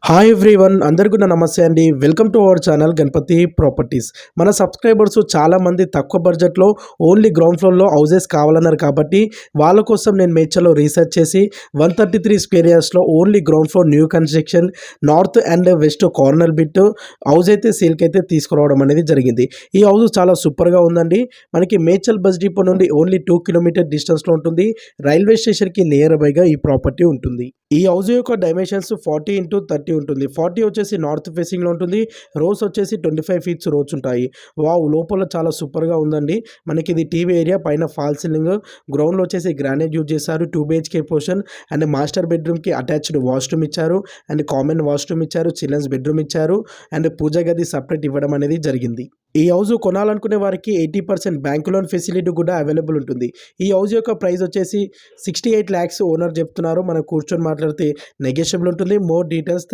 Hi everyone, అందరికీ నా నమస్తే అండి. Welcome to our channel Ganapathi properties. మన సబ్స్క్రైబర్స్ చాలామంది తక్కువ బడ్జెట్లో ఓన్లీ గ్రౌండ్ ఫ్లోర్లో హౌసెస్ కావాలన్నారు కాబట్టి వాళ్ళ కోసం నేను మేడ్చల్లో రీసెర్చ్ చేసి 133 స్క్వేర్ యార్డ్స్లో only ground floor new construction north and west corner bit house అయితే సేల్కి అయితే తీసుకురావడం అనేది జరిగింది. ఈ హౌస్ చాలా సూపర్గా ఉందండి. మనకి మేడ్చల్ బస్ డిపో నుండి ఓన్లీ 2 కిలోమీటర్ డిస్టెన్స్లో ఉంటుంది. రైల్వే స్టేషన్కి నియర్ బైగా ఈ ప్రాపర్టీ ఉంటుంది. ఈ హౌస్ యొక్క డైమెన్షన్స్ 40x30 ఉంటుంది. 40 వచ్చేసి నార్త్ ఫేసింగ్లో ఉంటుంది. రోస్ వచ్చేసి 25 ఫీట్స్ రోడ్స్ ఉంటాయి. వావ్, లోపల చాలా సూపర్గా ఉందండి. మనకి ఇది టీవీ ఏరియా, పైన ఫాల్ సీలింగ్, గ్రౌండ్లో వచ్చేసి గ్రానైట్ యూజ్ చేశారు. 2 BHK పోర్షన్ అండ్ మాస్టర్ బెడ్రూమ్కి అటాచ్డ్ వాష్రూమ్ ఇచ్చారు అండ్ కామన్ వాష్రూమ్ ఇచ్చారు, చిల్డ్రన్స్ బెడ్రూమ్ ఇచ్చారు అండ్ పూజ గది సపరేట్ ఇవ్వడం అనేది జరిగింది. ఈ హౌస్ కొనాలనుకునే వారికి 80% బ్యాంక్ లోన్ ఫెసిలిటీ కూడా అవైలబుల్ ఉంటుంది. ఈ హౌస్ యొక్క ప్రైస్ వచ్చేసి 68 lakhs ఓనర్ చెప్తున్నారు. మనం కూర్చొని మాట్లాడితే నెగోషియబుల్ ఉంటుంది. More details